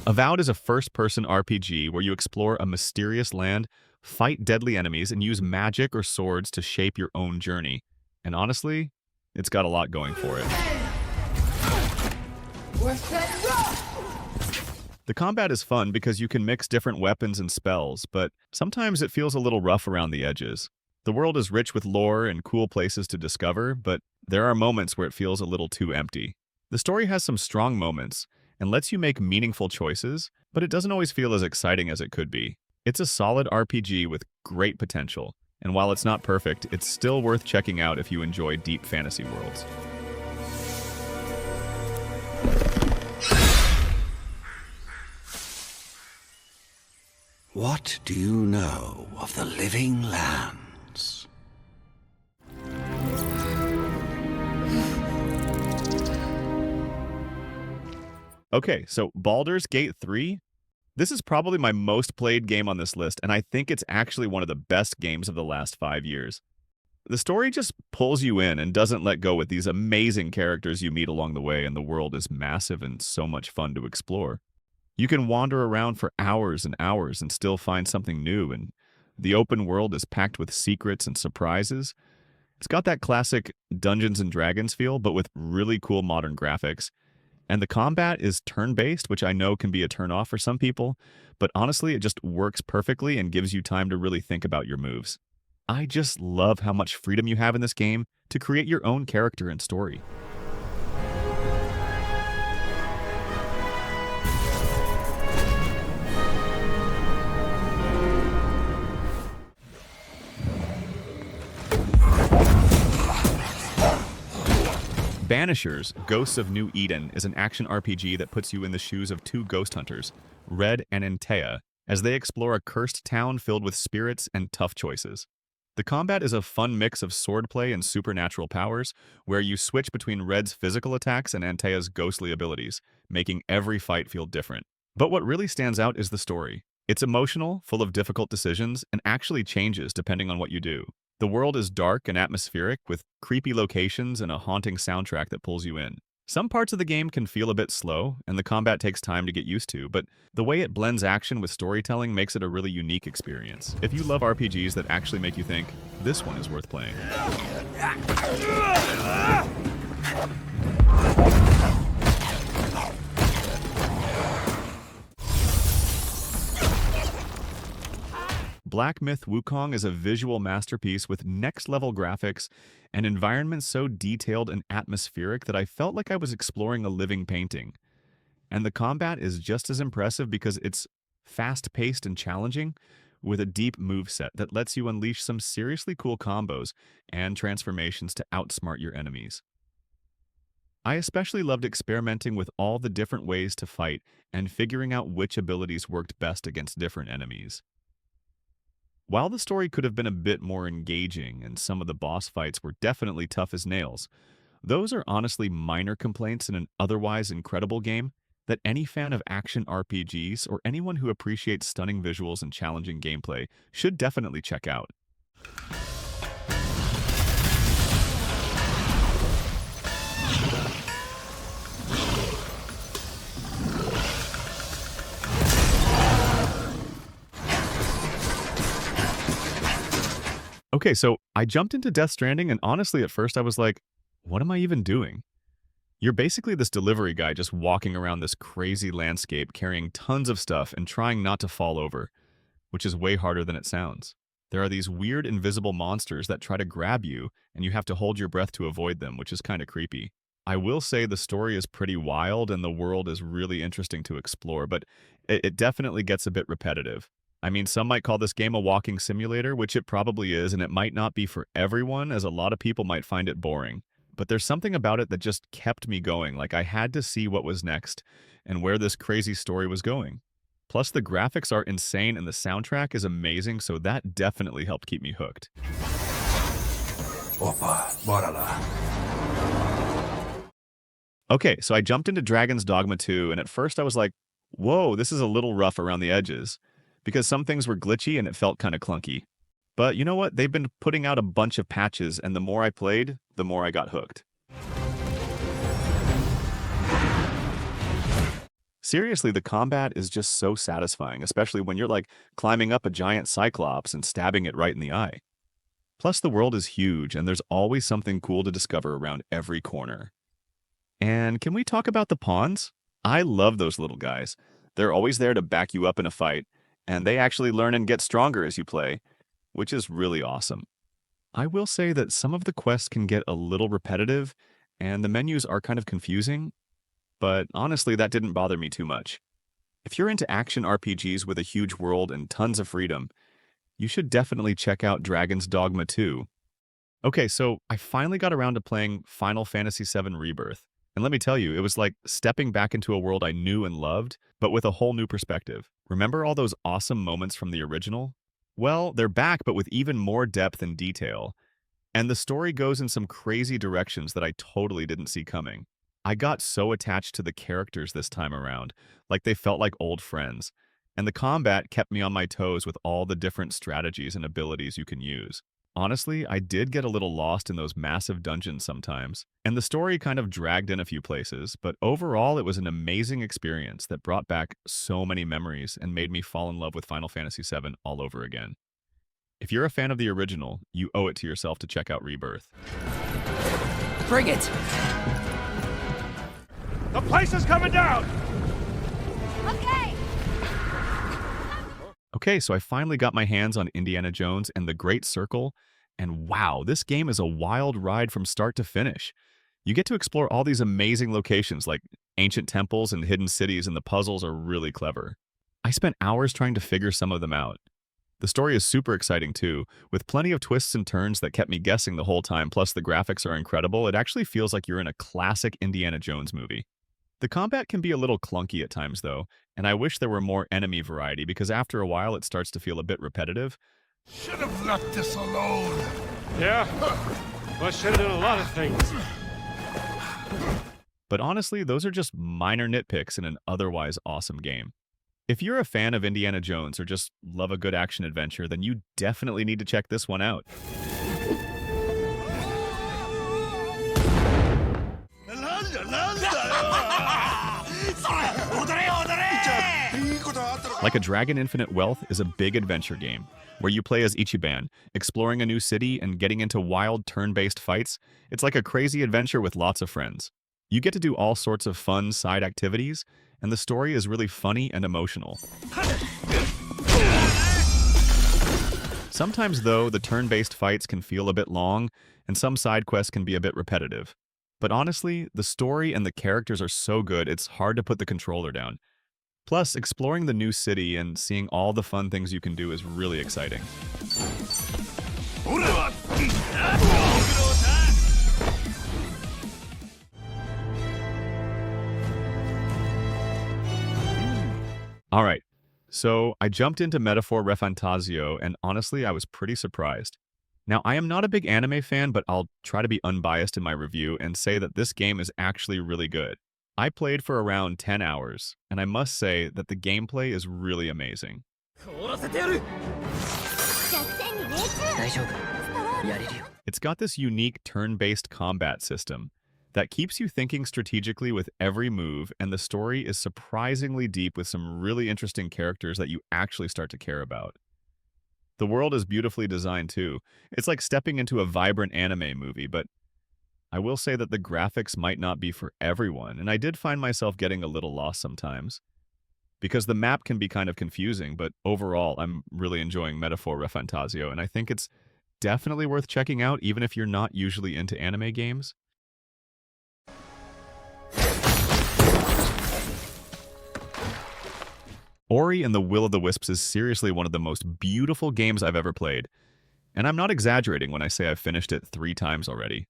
Avowed is a first-person RPG where you explore a mysterious land, fight deadly enemies, and use magic or swords to shape your own journey. And honestly, it's got a lot going for it. The combat is fun because you can mix different weapons and spells, but sometimes it feels a little rough around the edges. The world is rich with lore and cool places to discover, but there are moments where it feels a little too empty. The story has some strong moments and lets you make meaningful choices, but it doesn't always feel as exciting as it could be. It's a solid RPG with great potential, and while it's not perfect, it's still worth checking out if you enjoy deep fantasy worlds. What do you know of the living lands? Okay, so Baldur's Gate 3? This is probably my most played game on this list, and I think it's actually one of the best games of the last 5 years. The story just pulls you in and doesn't let go with these amazing characters you meet along the way, and the world is massive and so much fun to explore. You can wander around for hours and hours and still find something new, and the open world is packed with secrets and surprises. It's got that classic Dungeons and Dragons feel, but with really cool modern graphics. And the combat is turn-based, which I know can be a turn-off for some people, but honestly, it just works perfectly and gives you time to really think about your moves. I just love how much freedom you have in this game to create your own character and story. Banisher's Ghosts of New Eden is an action RPG that puts you in the shoes of two ghost hunters, Red and Antea, as they explore a cursed town filled with spirits and tough choices. The combat is a fun mix of swordplay and supernatural powers, where you switch between Red's physical attacks and Antea's ghostly abilities, making every fight feel different. But what really stands out is the story. It's emotional, full of difficult decisions, and actually changes depending on what you do. The world is dark and atmospheric, with creepy locations and a haunting soundtrack that pulls you in. Some parts of the game can feel a bit slow, and the combat takes time to get used to, but the way it blends action with storytelling makes it a really unique experience. If you love RPGs that actually make you think, this one is worth playing. Black Myth Wukong is a visual masterpiece with next-level graphics and environments so detailed and atmospheric that I felt like I was exploring a living painting. And the combat is just as impressive because it's fast-paced and challenging, with a deep moveset that lets you unleash some seriously cool combos and transformations to outsmart your enemies. I especially loved experimenting with all the different ways to fight and figuring out which abilities worked best against different enemies. While the story could have been a bit more engaging and some of the boss fights were definitely tough as nails, those are honestly minor complaints in an otherwise incredible game that any fan of action RPGs or anyone who appreciates stunning visuals and challenging gameplay should definitely check out. Okay, so I jumped into Death Stranding, and honestly, at first I was like, what am I even doing? You're basically this delivery guy just walking around this crazy landscape, carrying tons of stuff and trying not to fall over, which is way harder than it sounds. There are these weird invisible monsters that try to grab you, and you have to hold your breath to avoid them, which is kind of creepy. I will say the story is pretty wild and the world is really interesting to explore, but it definitely gets a bit repetitive. I mean, some might call this game a walking simulator, which it probably is, and it might not be for everyone, as a lot of people might find it boring. But there's something about it that just kept me going, like I had to see what was next and where this crazy story was going. Plus, the graphics are insane and the soundtrack is amazing, so that definitely helped keep me hooked. Okay, so I jumped into Dragon's Dogma 2, and at first I was like, whoa, this is a little rough around the edges, because some things were glitchy and it felt kind of clunky. But you know what? They've been putting out a bunch of patches, and the more I played, the more I got hooked. Seriously, the combat is just so satisfying, especially when you're like climbing up a giant cyclops and stabbing it right in the eye. Plus, the world is huge and there's always something cool to discover around every corner. And can we talk about the pawns? I love those little guys. They're always there to back you up in a fight, and they actually learn and get stronger as you play, which is really awesome. I will say that some of the quests can get a little repetitive, and the menus are kind of confusing, but honestly, that didn't bother me too much. If you're into action RPGs with a huge world and tons of freedom, you should definitely check out Dragon's Dogma 2. Okay, so I finally got around to playing Final Fantasy VII Rebirth. And let me tell you, it was like stepping back into a world I knew and loved, but with a whole new perspective. Remember all those awesome moments from the original? Well, they're back, but with even more depth and detail. And the story goes in some crazy directions that I totally didn't see coming. I got so attached to the characters this time around, like they felt like old friends. And the combat kept me on my toes with all the different strategies and abilities you can use. Honestly, I did get a little lost in those massive dungeons sometimes, and the story kind of dragged in a few places, but overall it was an amazing experience that brought back so many memories and made me fall in love with Final Fantasy VII all over again. If you're a fan of the original, you owe it to yourself to check out Rebirth. Bring it! The place is coming down! Okay. Okay, so I finally got my hands on Indiana Jones and the Great Circle, and wow, this game is a wild ride from start to finish. You get to explore all these amazing locations like ancient temples and hidden cities, and the puzzles are really clever. I spent hours trying to figure some of them out. The story is super exciting too, with plenty of twists and turns that kept me guessing the whole time, plus the graphics are incredible. It actually feels like you're in a classic Indiana Jones movie. The combat can be a little clunky at times though, and I wish there were more enemy variety because after a while it starts to feel a bit repetitive. Should have left this alone. Yeah? Well, should have done a lot of things. But honestly, those are just minor nitpicks in an otherwise awesome game. If you're a fan of Indiana Jones or just love a good action adventure, then you definitely need to check this one out. Like a Dragon Infinite Wealth is a big adventure game, where you play as Ichiban, exploring a new city and getting into wild turn-based fights. It's like a crazy adventure with lots of friends. You get to do all sorts of fun side activities, and the story is really funny and emotional. Sometimes, though, the turn-based fights can feel a bit long, and some side quests can be a bit repetitive. But honestly, the story and the characters are so good, it's hard to put the controller down. Plus, exploring the new city and seeing all the fun things you can do is really exciting. Alright, so I jumped into Metaphor Refantazio, and honestly, I was pretty surprised. Now, I am not a big anime fan, but I'll try to be unbiased in my review and say that this game is actually really good. I played for around 10 hours, and I must say that the gameplay is really amazing. It's got this unique turn-based combat system that keeps you thinking strategically with every move, and the story is surprisingly deep with some really interesting characters that you actually start to care about. The world is beautifully designed too. It's like stepping into a vibrant anime movie, but I will say that the graphics might not be for everyone, and I did find myself getting a little lost sometimes. Because the map can be kind of confusing, but overall, I'm really enjoying Metaphor Refantazio, and I think it's definitely worth checking out even if you're not usually into anime games. Ori and the Will of the Wisps is seriously one of the most beautiful games I've ever played, and I'm not exaggerating when I say I've finished it 3 times already.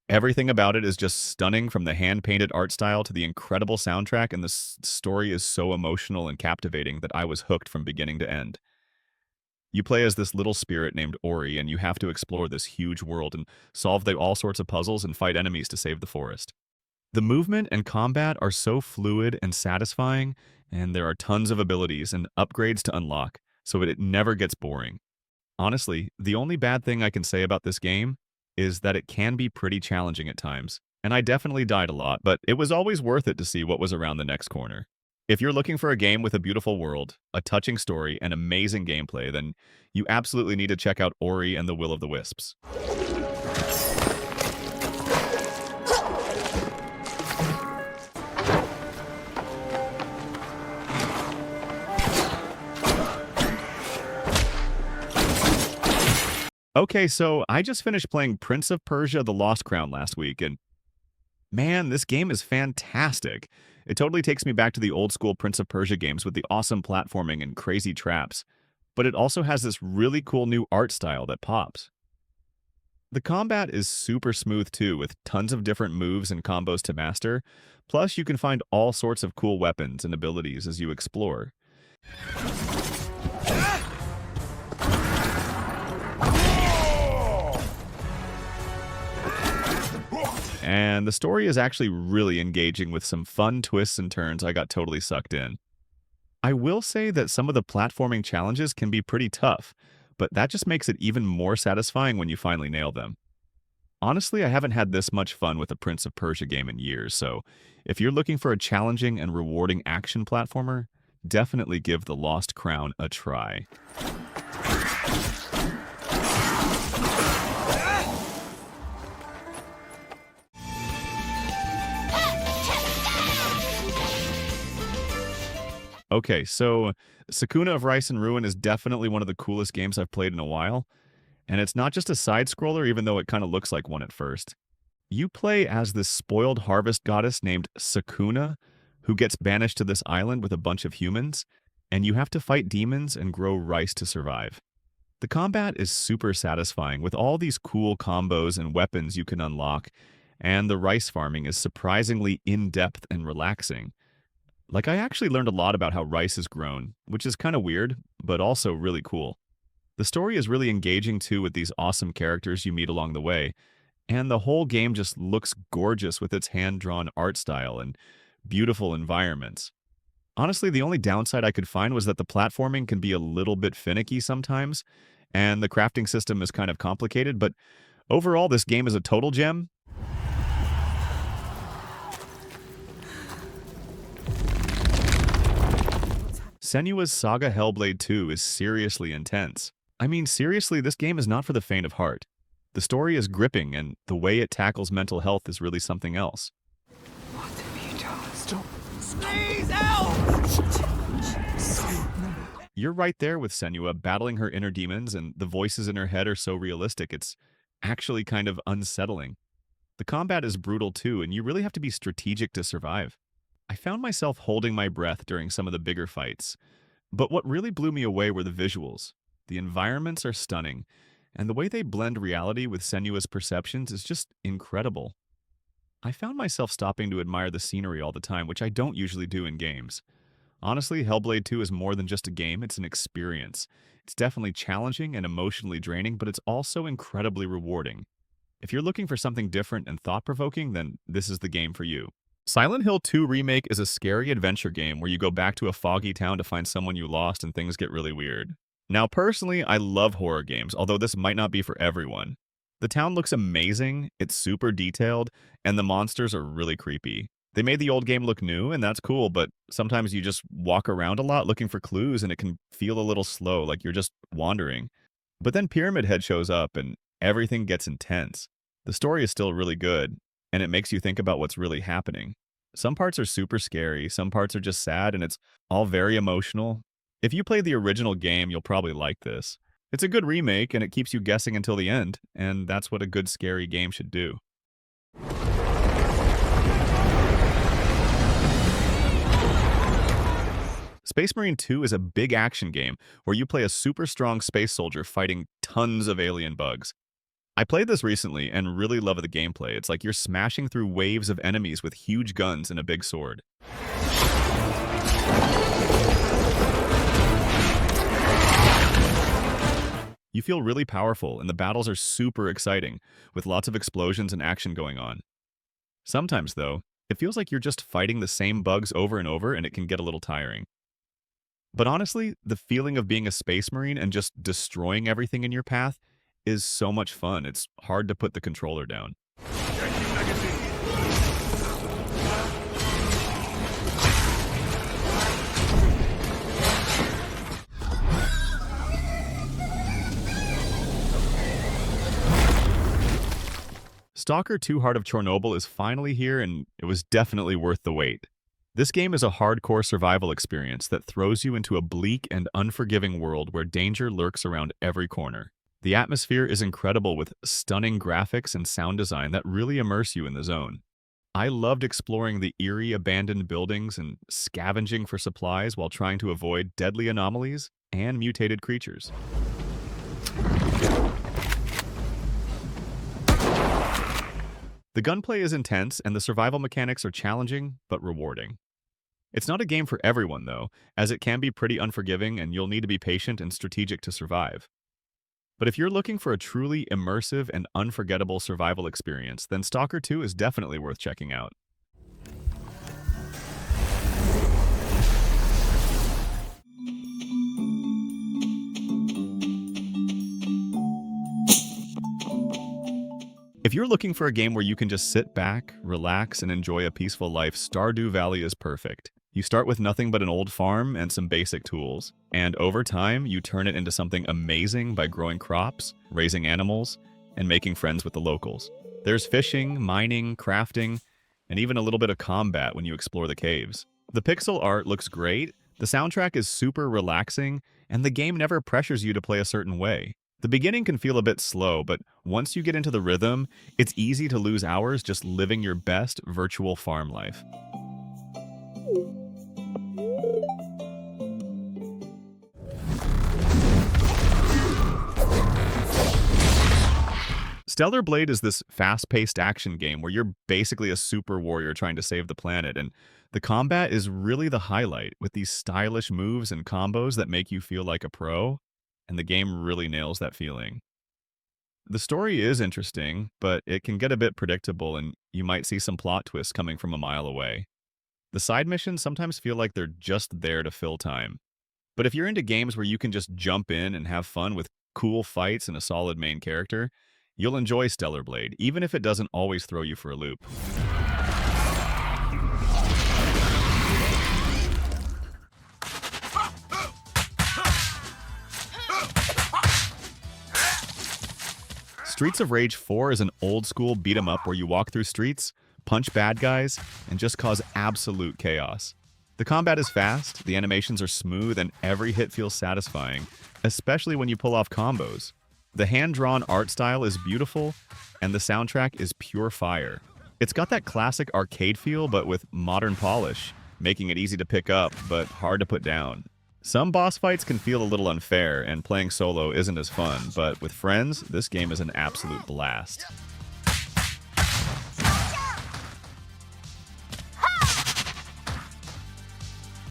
Everything about it is just stunning, from the hand-painted art style to the incredible soundtrack, and the story is so emotional and captivating that I was hooked from beginning to end. You play as this little spirit named Ori, and you have to explore this huge world and solve all sorts of puzzles and fight enemies to save the forest. The movement and combat are so fluid and satisfying, and there are tons of abilities and upgrades to unlock, so it never gets boring. Honestly, the only bad thing I can say about this game is that it can be pretty challenging at times, and I definitely died a lot, but it was always worth it to see what was around the next corner. If you're looking for a game with a beautiful world, a touching story, and amazing gameplay, then you absolutely need to check out Ori and the Will of the Wisps. Okay, so I just finished playing Prince of Persia: The Lost Crown last week, and man, this game is fantastic. It totally takes me back to the old school Prince of Persia games with the awesome platforming and crazy traps, but it also has this really cool new art style that pops. The combat is super smooth too, with tons of different moves and combos to master, plus you can find all sorts of cool weapons and abilities as you explore. And the story is actually really engaging with some fun twists and turns. I got totally sucked in. I will say that some of the platforming challenges can be pretty tough, but that just makes it even more satisfying when you finally nail them. Honestly, I haven't had this much fun with a Prince of Persia game in years, so if you're looking for a challenging and rewarding action platformer, definitely give The Lost Crown a try. Okay, so Sakuna of Rice and Ruin is definitely one of the coolest games I've played in a while, and it's not just a side-scroller even though it kind of looks like one at first. You play as this spoiled harvest goddess named Sakuna, who gets banished to this island with a bunch of humans, and you have to fight demons and grow rice to survive. The combat is super satisfying with all these cool combos and weapons you can unlock, and the rice farming is surprisingly in-depth and relaxing. Like, I actually learned a lot about how rice is grown, which is kind of weird, but also really cool. The story is really engaging too with these awesome characters you meet along the way, and the whole game just looks gorgeous with its hand-drawn art style and beautiful environments. Honestly, the only downside I could find was that the platforming can be a little bit finicky sometimes, and the crafting system is kind of complicated, but overall this game is a total gem. Senua's Saga Hellblade 2 is seriously intense. I mean, seriously, this game is not for the faint of heart. The story is gripping, and the way it tackles mental health is really something else. What have you done? Stop. Please help! Stop. You're right there with Senua, battling her inner demons, and the voices in her head are so realistic, it's actually kind of unsettling. The combat is brutal too, and you really have to be strategic to survive. I found myself holding my breath during some of the bigger fights, but what really blew me away were the visuals. The environments are stunning, and the way they blend reality with Senua's perceptions is just incredible. I found myself stopping to admire the scenery all the time, which I don't usually do in games. Honestly, Hellblade 2 is more than just a game, it's an experience. It's definitely challenging and emotionally draining, but it's also incredibly rewarding. If you're looking for something different and thought-provoking, then this is the game for you. Silent Hill 2 Remake is a scary adventure game where you go back to a foggy town to find someone you lost and things get really weird. Now, personally, I love horror games, although this might not be for everyone. The town looks amazing, it's super detailed, and the monsters are really creepy. They made the old game look new, and that's cool, but sometimes you just walk around a lot looking for clues, and it can feel a little slow, like you're just wandering. But then Pyramid Head shows up, and everything gets intense. The story is still really good, and it makes you think about what's really happening. Some parts are super scary, some parts are just sad, and it's all very emotional. If you play the original game, you'll probably like this. It's a good remake, and it keeps you guessing until the end, and that's what a good scary game should do. Space Marine 2 is a big action game where you play a super strong space soldier fighting tons of alien bugs. I played this recently and really love the gameplay. It's like you're smashing through waves of enemies with huge guns and a big sword. You feel really powerful, and the battles are super exciting, with lots of explosions and action going on. Sometimes, though, it feels like you're just fighting the same bugs over and over, and it can get a little tiring. But honestly, the feeling of being a Space Marine and just destroying everything in your path is so much fun. It's hard to put the controller down. Stalker 2 Heart of Chernobyl is finally here, and it was definitely worth the wait. This game is a hardcore survival experience that throws you into a bleak and unforgiving world where danger lurks around every corner. The atmosphere is incredible with stunning graphics and sound design that really immerse you in the zone. I loved exploring the eerie abandoned buildings and scavenging for supplies while trying to avoid deadly anomalies and mutated creatures. The gunplay is intense and the survival mechanics are challenging but rewarding. It's not a game for everyone though, as it can be pretty unforgiving and you'll need to be patient and strategic to survive. But if you're looking for a truly immersive and unforgettable survival experience, then Stalker 2 is definitely worth checking out. If you're looking for a game where you can just sit back, relax, and enjoy a peaceful life, Stardew Valley is perfect. You start with nothing but an old farm and some basic tools, and over time, you turn it into something amazing by growing crops, raising animals, and making friends with the locals. There's fishing, mining, crafting, and even a little bit of combat when you explore the caves. The pixel art looks great, the soundtrack is super relaxing, and the game never pressures you to play a certain way. The beginning can feel a bit slow, but once you get into the rhythm, it's easy to lose hours just living your best virtual farm life. Stellar Blade is this fast-paced action game where you're basically a super warrior trying to save the planet, and the combat is really the highlight, with these stylish moves and combos that make you feel like a pro, and the game really nails that feeling. The story is interesting, but it can get a bit predictable and you might see some plot twists coming from a mile away. The side missions sometimes feel like they're just there to fill time. But if you're into games where you can just jump in and have fun with cool fights and a solid main character, you'll enjoy Stellar Blade, even if it doesn't always throw you for a loop. Streets of Rage 4 is an old-school beat-em-up where you walk through streets, punch bad guys, and just cause absolute chaos. The combat is fast, the animations are smooth, and every hit feels satisfying, especially when you pull off combos. The hand-drawn art style is beautiful, and the soundtrack is pure fire. It's got that classic arcade feel, but with modern polish, making it easy to pick up, but hard to put down. Some boss fights can feel a little unfair, and playing solo isn't as fun, but with friends, this game is an absolute blast.